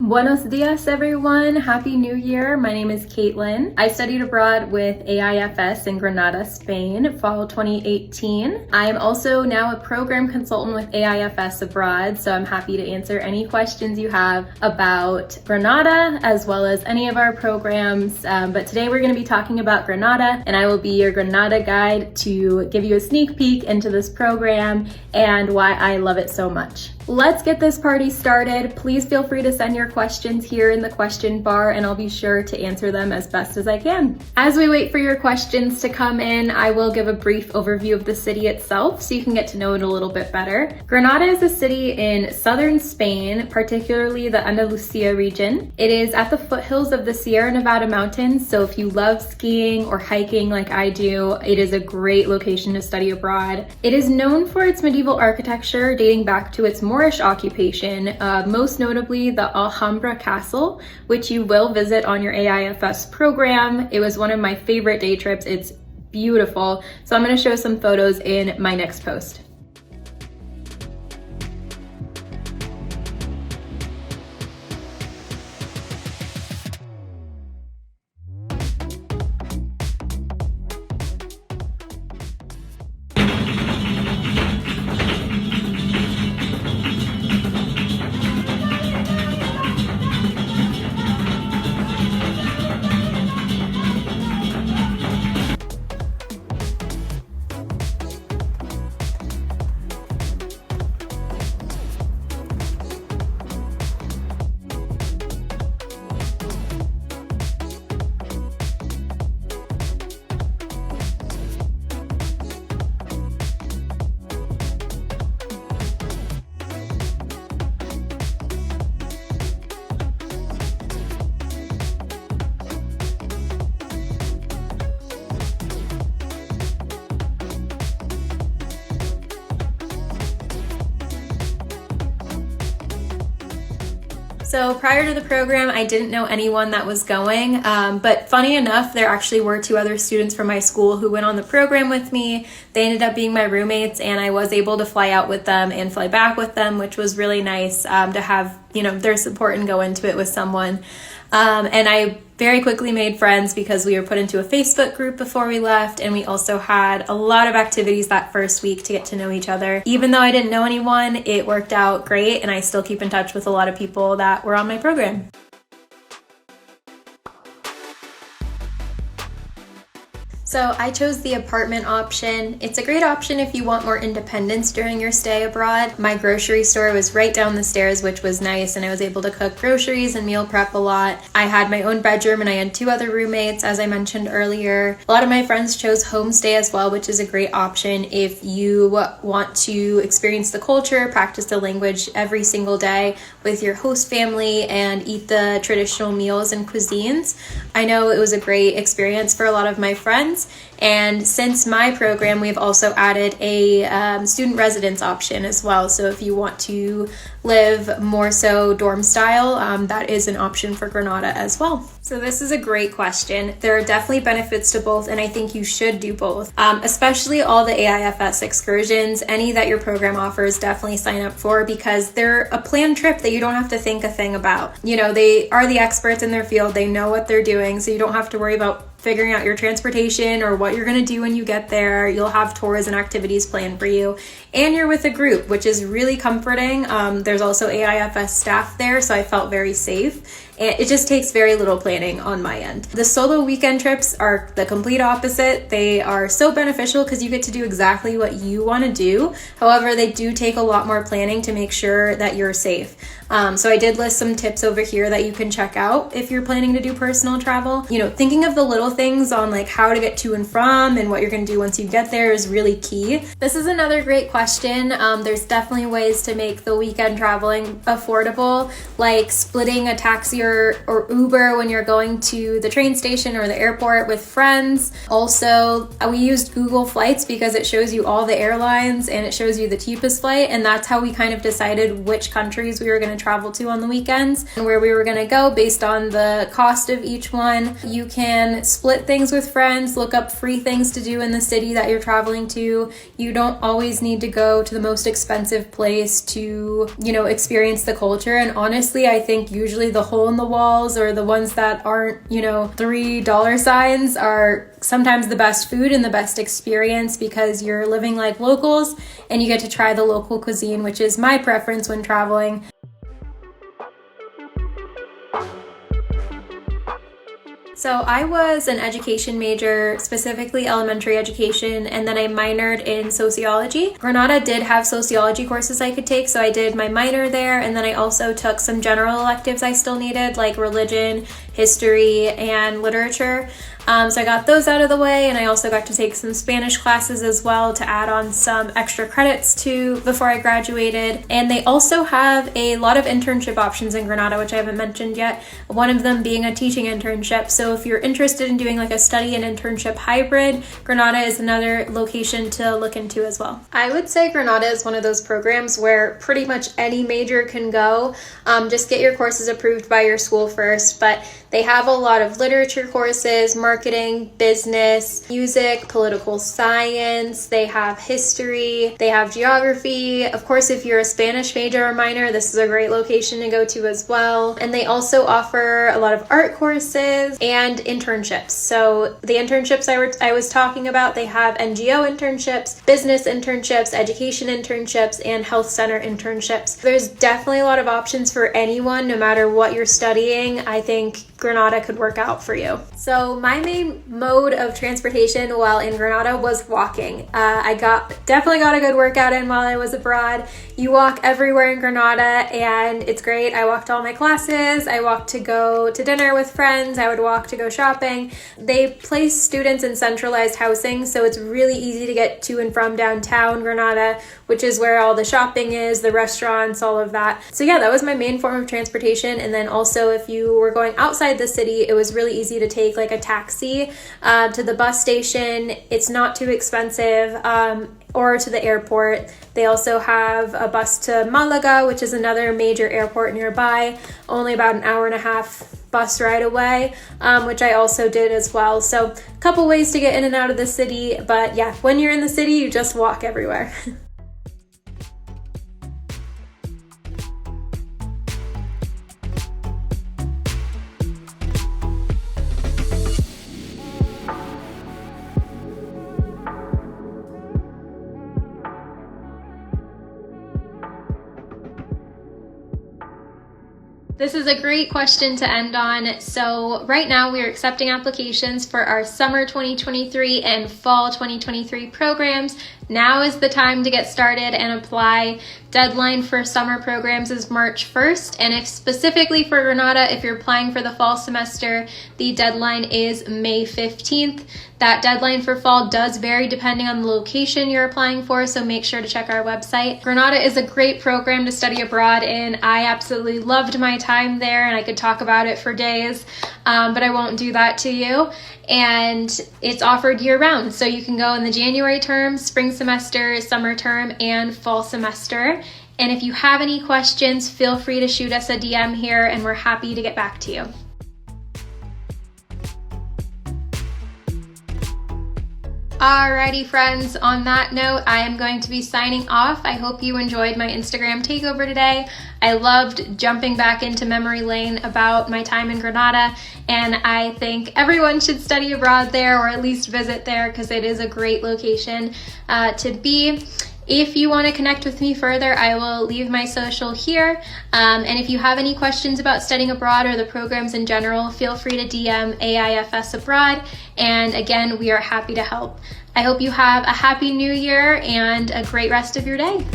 Buenos dias, everyone. Happy New Year. My name is Kaitlyn. I studied abroad with AIFS in Granada, Spain, fall 2018. I am also now a program consultant with AIFS abroad, so I'm happy to answer any questions you have about Granada as well as any of our programs. But today we're going to be talking about Granada, and I will be your Granada guide to give you a sneak peek into this program and why I love it so much. Let's get this party started. Please feel free to send your questions here in the question bar and I'll be sure to answer them as best as I can. As we wait for your questions to come in, I will give a brief overview of the city itself so you can get to know it a little bit better. Granada is a city in southern Spain, particularly the 𝗟𝗘𝗧'𝗦 region. It is at the foothills of the Sierra Nevada mountains, so if you love skiing or hiking like I do, it is a great location to study abroad. It is known for its medieval architecture dating back to its Moorish occupation, most notably the Alhambra Castle, which you will visit on your AIFS program. It was one of my favorite day trips. It's beautiful. So I'm going to show some photos in my next post. So prior to the program, I didn't know anyone that was going, but funny enough, there actually were two other students from my school who went on the program with me. They ended up being my roommates, and I was able to fly out with them and fly back with them, which was really nice to have, their support and go into it with someone. And I very quickly made friends because we were put into a Facebook group before we left, and we also had a lot of activities that first week to get to know each other. Even though I didn't know anyone, it worked out great, and I still keep in touch with a lot of people that were on my program. So I chose the apartment option. It's a great option if you want more independence during your stay abroad. My grocery store was right down the stairs, which was nice, and I was able to cook groceries and meal prep a lot. I had my own bedroom and I had two other roommates, as I mentioned earlier. A lot of my friends chose homestay as well, which is a great option if you want to experience the culture, practice the language every single day with your host family, and eat the traditional meals and cuisines. I know it was a great experience for a lot of my friends. And since my program, we've also added a student residence option as well. So if you want to live more so dorm style, that is an option for Granada as well. So this is a great question. There are definitely benefits to both, and I think you should do both, especially all the AIFS excursions. Any that your program offers, definitely sign up for, because they're a planned trip that you don't have to think a thing about. They are the experts in their field. They know what they're doing, so you don't have to worry about figuring out your transportation or what you're going to do when you get there. You'll have tours and activities planned for you, and you're with a group, which is really comforting. There's also AIFS staff there, so I felt very safe. And it just takes very little planning on my end. The solo weekend trips are the complete opposite. They are so beneficial because you get to do exactly what you want to do. However, they do take a lot more planning to make sure that you're safe. So I did list some tips over here that you can check out if you're planning to do personal travel. Thinking of the little things on like how to get to and from and what you're going to do once you get there is really key. This is another great question. There's definitely ways to make the weekend traveling affordable, like splitting a taxi or Uber when you're going to the train station or the airport with friends. Also, we used Google Flights because it shows you all the airlines and it shows you the cheapest flight, and that's how we kind of decided which countries we were going to travel to on the weekends and where we were going to go based on the cost of each one. You can split things with friends, look up free things to do in the city that you're traveling to. You don't always need to go to the most expensive place to, experience the culture. And honestly, I think usually the hole in the walls or the ones that aren't, $3 signs are sometimes the best food and the best experience because you're living like locals and you get to try the local cuisine, which is my preference when traveling. So I was an education major, specifically elementary education, and then I minored in sociology. Granada did have sociology courses I could take, so I did my minor there, and then I also took some general electives I still needed, like religion, history, and literature. So I got those out of the way, and I also got to take some Spanish classes as well to add on some extra credits to before I graduated. And they also have a lot of internship options in Granada, which I haven't mentioned yet, one of them being a teaching internship. So if you're interested in doing like a study and internship hybrid, Granada is another location to look into as well. I would say Granada is one of those programs where pretty much any major can go. Just get your courses approved by your school first, but they have a lot of literature courses, marketing, business, music, political science. They have history, they have geography. Of course, if you're a Spanish major or minor, this is a great location to go to as well. And they also offer a lot of art courses and internships. So the internships I was talking about, they have NGO internships, business internships, education internships, and health center internships. There's definitely a lot of options for anyone, no matter what you're studying. I think Granada could work out for you. So my main mode of transportation while in Granada was walking. I definitely got a good workout in while I was abroad. You walk everywhere in Granada and it's great. I walked all my classes. I walked to go to dinner with friends. I would walk to go shopping. They place students in centralized housing, so it's really easy to get to and from downtown Granada, which is where all the shopping is, the restaurants, all of that. So yeah, that was my main form of transportation. And then also if you were going outside the city, it was really easy to take like a taxi to the bus station. It's not too expensive, or to the airport. They also have a bus to Malaga, which is another major airport nearby, only about an hour and a half bus ride away, which I also did as well. So a couple ways to get in and out of the city, but yeah, when you're in the city, you just walk everywhere. This is a great question to end on. So right now we are accepting applications for our summer 2023 and fall 2023 programs. Now is the time to get started and apply. Deadline for summer programs is March 1st. And if specifically for Granada, if you're applying for the fall semester, the deadline is May 15th. That deadline for fall does vary depending on the location you're applying for, so make sure to check our website. Granada is a great program to study abroad in. I absolutely loved my time there and I could talk about it for days, but I won't do that to you. And it's offered year-round, so you can go in the January term, spring semester, summer term, and fall semester. And if you have any questions, feel free to shoot us a DM here and we're happy to get back to you. Alrighty friends, on that note, I am going to be signing off. I hope you enjoyed my Instagram takeover today. I loved jumping back into memory lane about my time in Granada, and I think everyone should study abroad there or at least visit there because it is a great location to be. If you want to connect with me further, I will leave my social here. And if you have any questions about studying abroad or the programs in general, feel free to DM AIFS Abroad. And again, we are happy to help. I hope you have a happy new year and a great rest of your day.